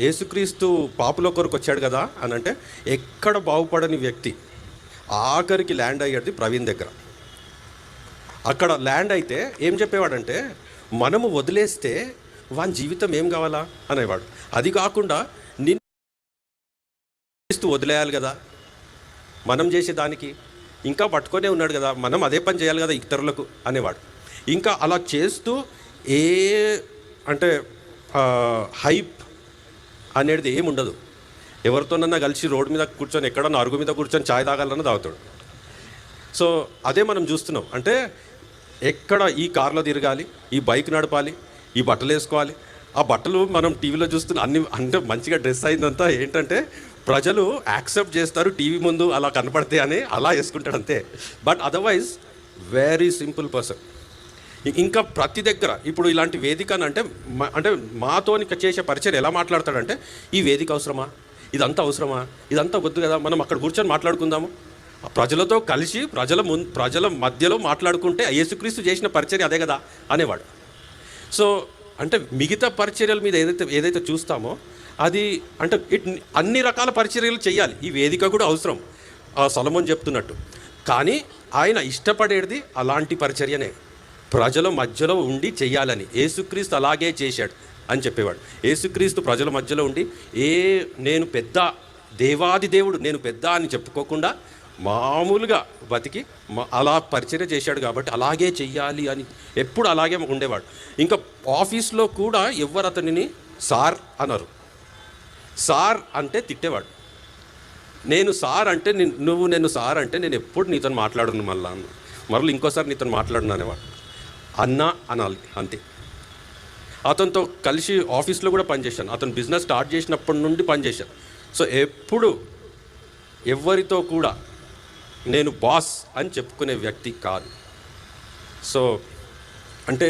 యేసుక్రీస్తు పాపుల కొరకు వచ్చాడు కదా అని అంటే ఎక్కడ బాగుపడని వ్యక్తి ఆఖరికి ల్యాండ్ అయ్యేది ప్రవీణ్ దగ్గర. అక్కడ ల్యాండ్ అయితే ఏం చెప్పేవాడంటే, మనము వదిలేస్తే వాని జీవితం ఏం కావాలా అనేవాడు. అది కాకుండా నిన్ను వదిలేయాలి కదా, మనం చేసే దానికి ఇంకా పట్టుకొనే ఉన్నాడు కదా, మనం అదే పని చేయాలి కదా ఇతరులకు అనేవాడు. ఇంకా అలా చేస్తూ ఏ అంటే హైప్ అనేది ఏమి ఉండదు. ఎవరితోనన్నా కలిసి రోడ్డు మీద కూర్చొని ఎక్కడన్నా అరుగు మీద కూర్చొని ఛాయ్ తాగాలన్నా తాగుతాడు. సో అదే మనం చూస్తున్నాం. అంటే ఎక్కడ ఈ కార్లో తిరగాలి, ఈ బైక్ నడపాలి, ఈ బట్టలు వేసుకోవాలి. ఆ బట్టలు మనం టీవీలో చూస్తున్న అన్ని అంటే మంచిగా డ్రెస్ అయిందంతా ఏంటంటే ప్రజలు యాక్సెప్ట్ చేస్తారు, టీవీ ముందు అలా కనపడితే అని అలా వేసుకుంటాడు అంతే. But otherwise very simple person. ఇంకా ప్రతి దగ్గర ఇప్పుడు ఇలాంటి వేదిక అంటే మాతో చేసే పరిచయం ఎలా మాట్లాడతాడంటే, ఈ వేదిక అవసరమా, ఇదంతా అవసరమా, ఇదంతా వద్దు కదా, మనం అక్కడ కూర్చొని మాట్లాడుకుందాము, ప్రజలతో కలిసి ప్రజల మధ్యలో మాట్లాడుకుంటే యేసుక్రీస్తు చేసిన పరిచర్య అదే కదా అనేవాడు. సో అంటే మిగతా పరిచర్యల మీద ఏదైతే చూస్తామో అది అంటే అన్ని రకాల పరిచర్యలు చేయాలి, ఈ వేదిక కూడా అవసరం సొలొమోను చెప్తున్నట్టు. కానీ ఆయన ఇష్టపడేది అలాంటి పరిచర్యనే, ప్రజల మధ్యలో ఉండి చెయ్యాలని. యేసుక్రీస్తు అలాగే చేశాడు అని చెప్పేవాడు. యేసుక్రీస్తు ప్రజల మధ్యలో ఉండి నేను పెద్ద దేవాది దేవుడు, నేను పెద్ద అని చెప్పుకోకుండా మామూలుగా బతికి అలా పరిచర్య చేశాడు. కాబట్టి అలాగే చెయ్యాలి అని ఎప్పుడు అలాగే ఉండేవాడు. ఇంకా ఆఫీస్లో కూడా ఎవరు అతనిని సార్ అన్నారు. సార్ అంటే తిట్టేవాడు. నేను సార్ అంటే నేను సార్ అంటే నేను ఎప్పుడు నీతో మాట్లాడను, మరలా ఇంకోసారి నీతో మాట్లాడను అనేవాడు. అన్నా అనాలి అంతే. అతనితో కలిసి ఆఫీస్లో కూడా పనిచేశాను. అతను బిజినెస్ స్టార్ట్ చేసినప్పటి నుండి పనిచేశాను. సో ఎప్పుడు ఎవరితో కూడా నేను బాస్ అని చెప్పుకునే వ్యక్తి కాదు. సో అంటే